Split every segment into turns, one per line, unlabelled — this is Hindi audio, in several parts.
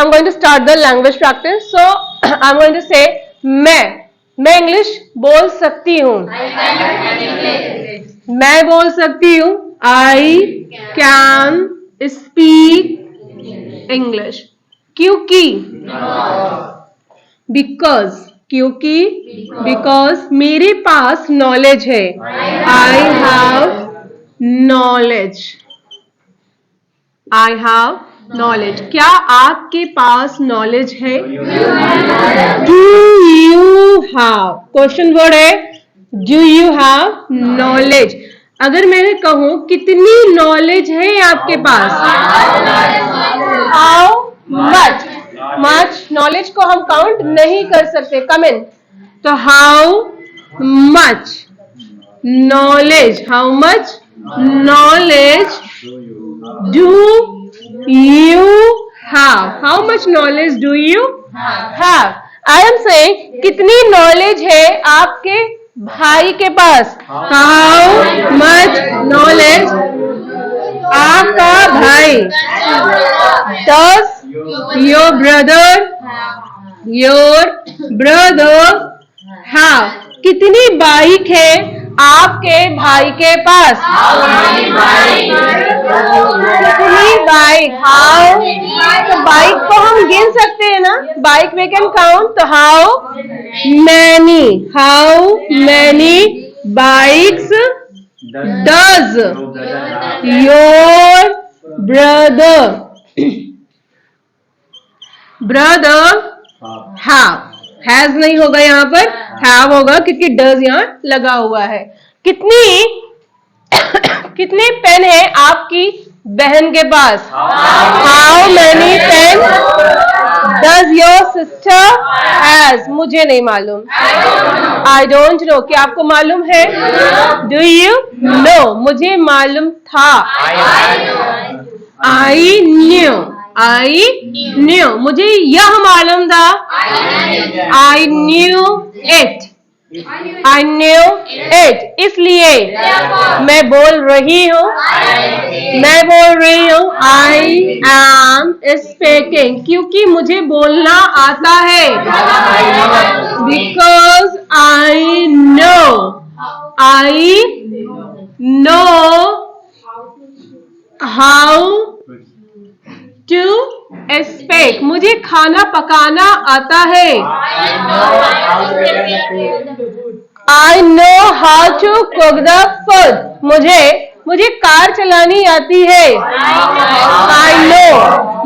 I'm going to start the language practice. So I'm going to say मैं इंग्लिश बोल सकती हूँ. मैं बोल सकती हूँ. I can speak English. क्योंकि क्योंकि because मेरे पास नॉलेज है. I have knowledge. I have knowledge. क्या आपके पास नॉलेज है? Do you have? Question word है Do you have knowledge? अगर मैं कहूं कितनी नॉलेज है आपके पास? How much? नॉलेज को हम काउंट नहीं कर सकते. कमेंट. तो how much knowledge? How much knowledge do you have? How much knowledge do you have? I am saying कितनी नॉलेज है आपके भाई के पास? How much knowledge आपका भाई? Does your brother have? कितनी बाइक है आपके भाई के पास? कितनी बाइक? हाउ? तो बाइक को हम गिन सकते हैं ना. Bike we can count. तो how many bikes does your brother have? Has नहीं होगा यहाँ पर, हैव होगा क्योंकि डज यहाँ लगा हुआ है. कितने पेन है आपकी बहन के पास? How many pen does your sister has? मुझे नहीं मालूम. I don't know. क्या आपको मालूम है? Do you know? मुझे मालूम था. I knew. मुझे यह मालूम था. I knew it. इसलिए मैं बोल रही हूँ. I am speaking. क्योंकि मुझे बोलना आता है. Because I know how to speak. मुझे खाना पकाना आता है. I know how to cook the food. मुझे कार चलानी आती है. I know.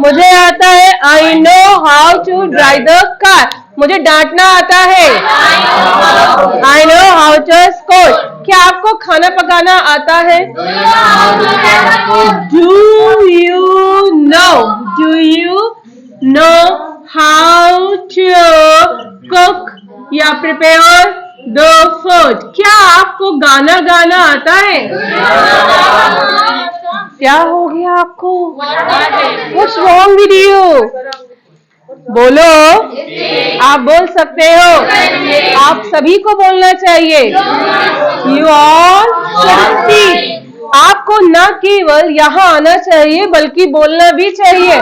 मुझे आता है. I know how to drive the car. मुझे डांटना आता है. I know how to scold. क्या आपको खाना पकाना आता है? Do you know how to cook या prepare the food? क्या आपको गाना गाना आता है? क्या हो गया आपको? What's wrong with you? बोलो. आप बोल सकते हो. आप सभी को बोलना चाहिए. You all should speak. आपको न केवल यहाँ आना चाहिए बल्कि बोलना भी चाहिए.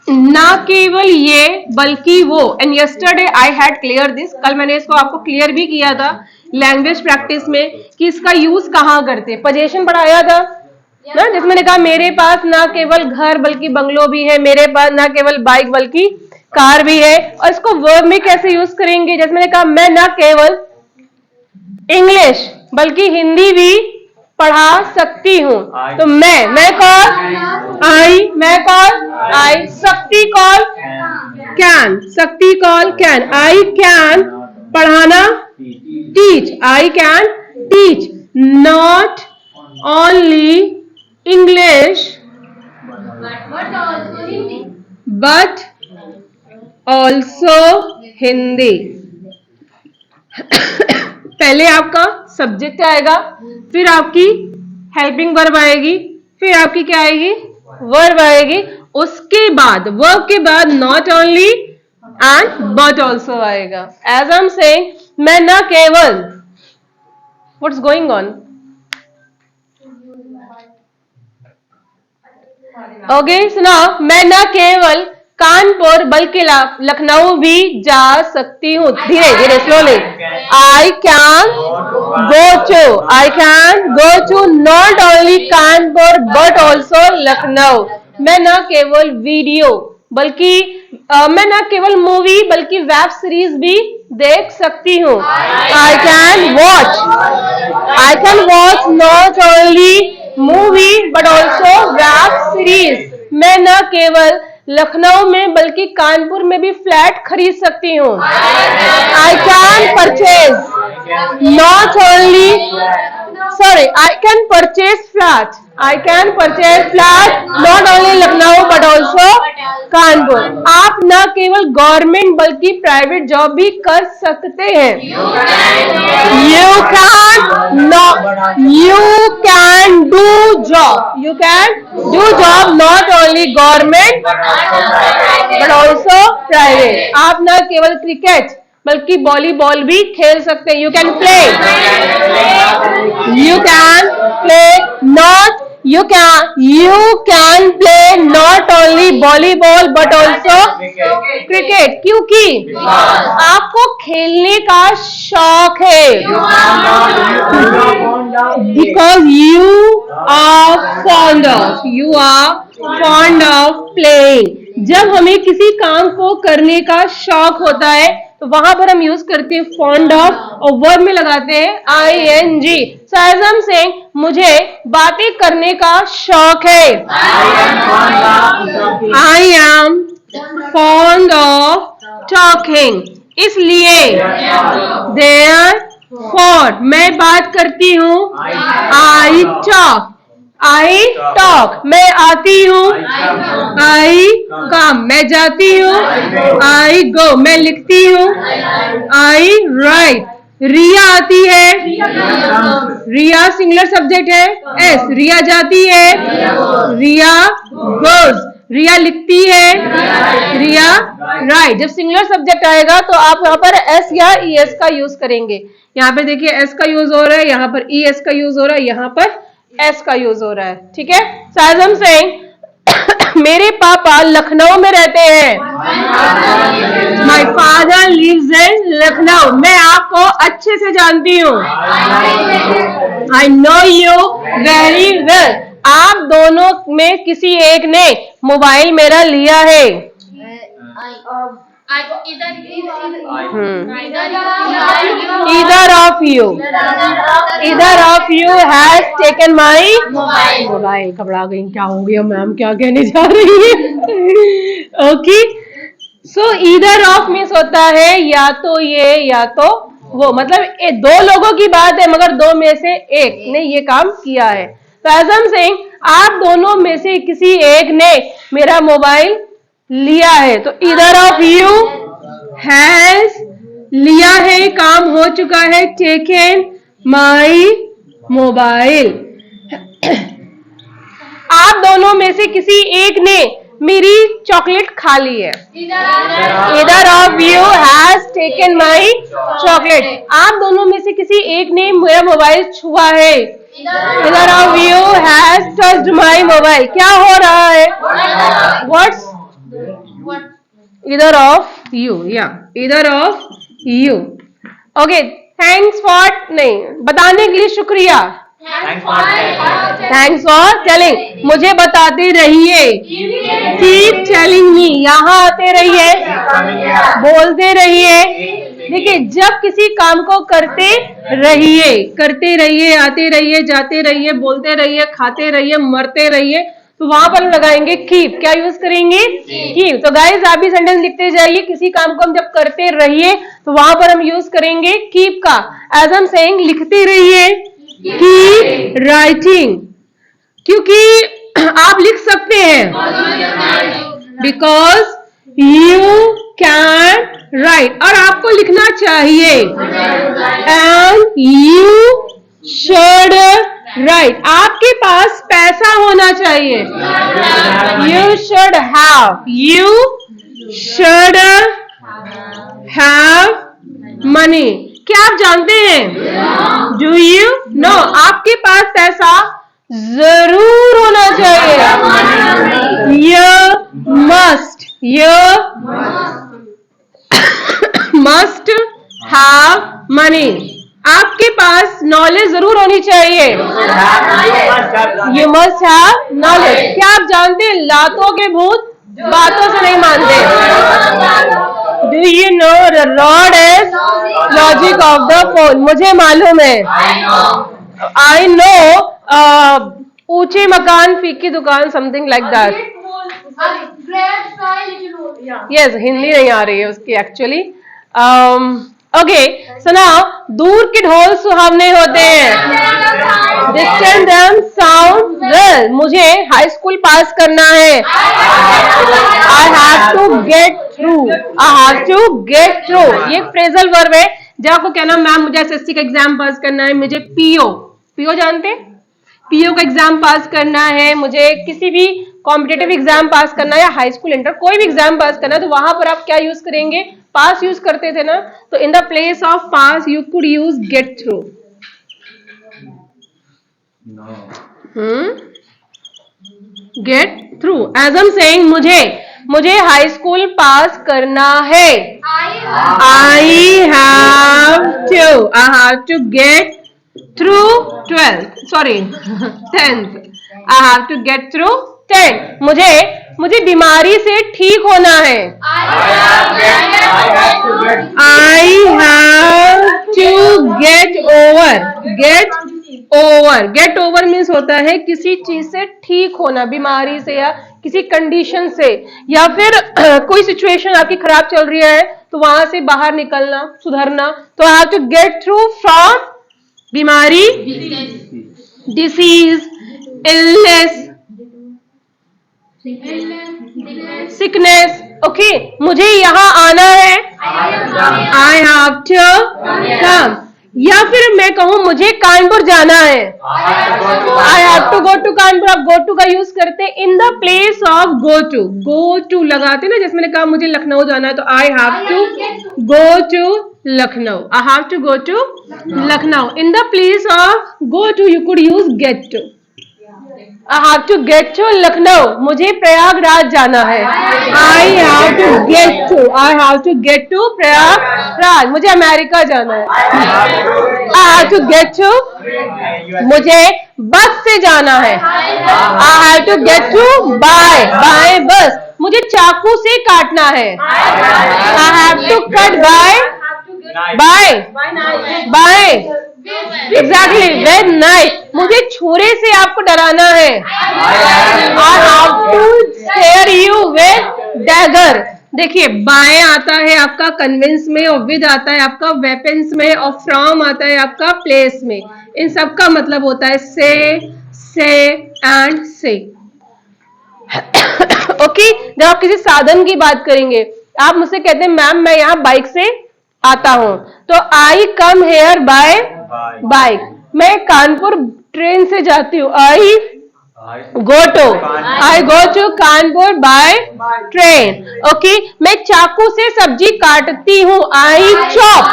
ना केवल ये बल्कि वो. And yesterday I had clear this. कल मैंने इसको आपको क्लियर भी किया था लैंग्वेज प्रैक्टिस में कि इसका यूज कहाँ करते. पोजीशन पढ़ाया था ना, जिसमें मैंने कहा मेरे पास ना केवल घर बल्कि बंगलो भी है. मेरे पास ना केवल बाइक बल्कि कार भी है. और इसको वर्ब में कैसे यूज करेंगे? जैसे मैंने कहा मैं ना केवल इंग्लिश बल्कि हिंदी भी पढ़ा सकती हूँ. तो मैं कॉल आई. शक्ति कॉल कैन. आई कैन पढ़ाना. Teach. I can teach. Not only English but also Hindi. पहले आपका सब्जेक्ट आएगा, फिर आपकी हेल्पिंग वर्ब आएगी, फिर आपकी क्या आएगी? वर्ब आएगी. उसके बाद वर्ब के बाद not only and but also आएगा. एज आई एम सेइंग मैं न केवल. What's going on? ओके सुना, मैं न केवल कानपुर बल्कि लखनऊ भी जा सकती हूँ। धीरे धीरे slowly. I can go to not only Kanpur but also Lucknow. मैं न केवल वीडियो बल्कि मैं न केवल मूवी बल्कि वेब सीरीज भी देख सकती हूँ। I can watch not only movie but also web series. मैं न केवल लखनऊ में बल्कि कानपुर में भी फ्लैट खरीद सकती हूँ। I can purchase not only I can purchase flat not only Lucknow but also Kanpur. आप न केवल गवर्नमेंट बल्कि प्राइवेट जॉब भी कर सकते हैं। You can do job not only government but also private। आप न केवल क्रिकेट बल्कि वॉलीबॉल भी खेल सकते हैं। You can play not only volleyball but also cricket, क्योंकि आपको खेलने का शौक है। Because you are fond of playing. जब हमें किसी काम को करने का शौक होता है तो वहां पर हम यूज करते हैं फॉन्ड ऑफ और वर्ब में लगाते हैं ing। So as I am saying, मुझे बातें करने का शौक है। I am fond of talking. इसलिए देयरफॉर मैं बात करती हूँ। आई टॉक मैं आती हूँ। आई कम मैं जाती हूँ। आई गो मैं लिखती हूँ। आई राइट रिया आती है। रिया सिंगुलर सब्जेक्ट है। एस रिया जाती है। रिया गोज रिया लिखती है। रिया राइट। जब सिंगुलर सब्जेक्ट आएगा तो आप यहाँ पर एस या ईएस का यूज करेंगे। यहाँ पे देखिए एस का यूज हो रहा है, यहाँ पर ईएस का यूज हो रहा है, यहाँ पर एस का यूज हो रहा है। ठीक है। साजम सिंह मेरे पापा लखनऊ में रहते हैं। My father lives in Lucknow. मैं आपको अच्छे से जानती हूँ। I know you very well. आप दोनों में किसी एक ने मोबाइल मेरा लिया है। Either of you has taken my mobile. घबरा गई, क्या हो गया मैम, क्या कहने जा रही है। Okay, so either of means होता है या तो ये या तो वो, मतलब दो लोगों की बात है मगर दो में से एक ने ये काम किया है। तो एज आई एम सेइंग, आप दोनों में से किसी एक ने मेरा मोबाइल लिया है। तो ईदर ऑफ यू हैज लिया है, काम हो चुका है, टेकन माई मोबाइल। आप दोनों में से किसी एक ने मेरी चॉकलेट खा ली है। Either of you has taken my chocolate. आप दोनों में से किसी एक ने मेरा मोबाइल छुआ है। Either of you has touched my mobile. क्या हो रहा है? व्हाट्स ईदर ऑफ यू या either of you. Okay, thanks for नहीं बताने के लिए शुक्रिया। Thanks for telling. मुझे बताते रहिए। Keep telling me. यहाँ आते रहिए, बोलते रहिए। देखिए, जब किसी काम को करते रहिए, आते रहिए, जाते रहिए, बोलते रहिए, खाते रहिए, मरते रहिए, तो वहां पर लगाएंगे कीप। क्या यूज करेंगे? कीप। तो गाइस आप भी सेंटेंस लिखते जाइए। किसी काम को हम जब करते रहिए तो वहां पर हम यूज करेंगे कीप का। एज आई एम सेइंग, लिखते रहिए, कीप राइटिंग, क्योंकि आप लिख सकते हैं। बिकॉज यू कैन राइट, और आपको लिखना चाहिए। एंड यू शुड राइट, आपके पास पैसा होना चाहिए। You should have money. क्या आप जानते हैं? Do you no? आपके पास पैसा जरूर होना चाहिए। You must have money. आपके पास नॉलेज जरूर होनी चाहिए. You must have knowledge. क्या आप जानते हैं लातों के भूत बातों से नहीं मानते. Do you know the rod is logic of the phone? मुझे मालूम है. I know ऊंचे मकान फीकी दुकान something like that. Yes, Hindi नहीं आ रही है उसकी एक्चुअली. ओके, सो नाउ दूर के ढोल सुहावने होते हैं. Distant them sound well. मुझे हाई स्कूल पास करना है. I have to get through. I have to get through. ये फ्रेजल वर्ब है. जब आपको कहना मैम मुझे एसएससी का एग्जाम पास करना है, मुझे पीओ जानते हैं, पीओ का एग्जाम पास करना है, मुझे किसी भी कॉम्पिटेटिव एग्जाम पास करना है या हाई स्कूल इंटर कोई भी एग्जाम पास करना है, तो वहां पर आप क्या यूज करेंगे? पास यूज करते थे ना. तो in the place of pass you could use get through. Get through. As I am saying, मुझे हाई स्कूल पास करना है. I have to get through 12th. Sorry 10th. I have to get through 10. मुझे बीमारी से ठीक होना है. I have to get over. Get over means होता है किसी चीज से ठीक होना, बीमारी से या किसी कंडीशन से, या फिर कोई सिचुएशन आपकी खराब चल रही है तो वहां से बाहर निकलना, सुधरना. तो I have to get through from बीमारी, डिसीज, इलनेस, सिकनेस. ओके, मुझे यहाँ आना है. I have to come. या फिर मैं कहूं मुझे कानपुर जाना है. I have to go to Kanpur. आप गो टू का यूज करते हैं in the place of go to लगाते ना. जैसे मैंने कहा मुझे लखनऊ जाना है तो I have to go to Lucknow. I have to go to Lucknow. In the place of go to, you could use get to. I have to get to Lucknow. मुझे प्रयागराज जाना है. I have to get to Prayagraj. मुझे अमेरिका जाना है. I have to get to. मुझे बस से जाना है. I have to get to by बस. मुझे चाकू से काटना है. I have to cut by exactly with knife. मुझे छुरे से आपको डराना है. I have to scare you with dagger. देखिए, बाय आता है आपका कन्विंस में, और विद आता है आपका वेपन्स में, और फ्रॉम आता है आपका प्लेस में. इन सब का मतलब होता है से एंड से. ओके, जब आप किसी साधन की बात करेंगे, आप मुझसे कहते हैं मैम मैं यहाँ बाइक से आता हूं, तो I come here by bike. मैं कानपुर ट्रेन से जाती हूँ. I go to Kanpur by train. Okay, मैं चाकू से सब्जी काटती हूँ. I chop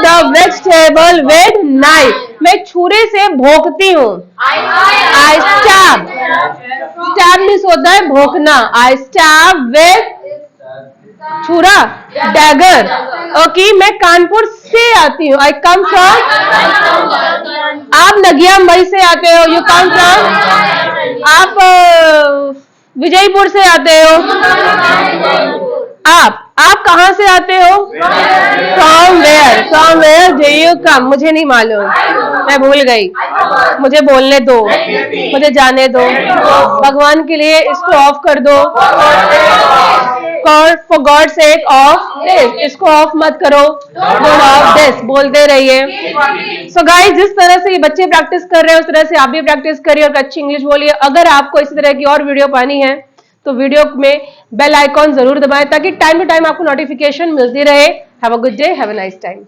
the vegetable with knife. मैं छुरे से भोंकती हूँ. आई स्टैब मीन्स होता है भोंकना. आई स्टैब विद छुरा, डैगर. ओके, मैं कानपुर से आती हूँ. आई कम फ्रॉम. आप नगिया मई से आते हो. You come from. आप विजयपुर से आते हो. आप कहाँ से आते हो? From where do you come. मुझे नहीं मालूम, मैं भूल गई. मुझे बोलने दो, मुझे जाने दो. भगवान के लिए इसको ऑफ कर दो. For God sake of this. इसको ऑफ मत करो. डोंट ऑफ दिस बोलते रहिए. सो गाइस, जिस तरह से ये बच्चे प्रैक्टिस कर रहे हैं उस तरह से आप भी प्रैक्टिस करिए और अच्छी इंग्लिश बोलिए. अगर आपको इसी तरह की और वीडियो पानी है तो वीडियो में बेल आइकॉन जरूर दबाएं ताकि टाइम टू टाइम आपको नोटिफिकेशन मिलती रहे. Have a good day, have a nice time.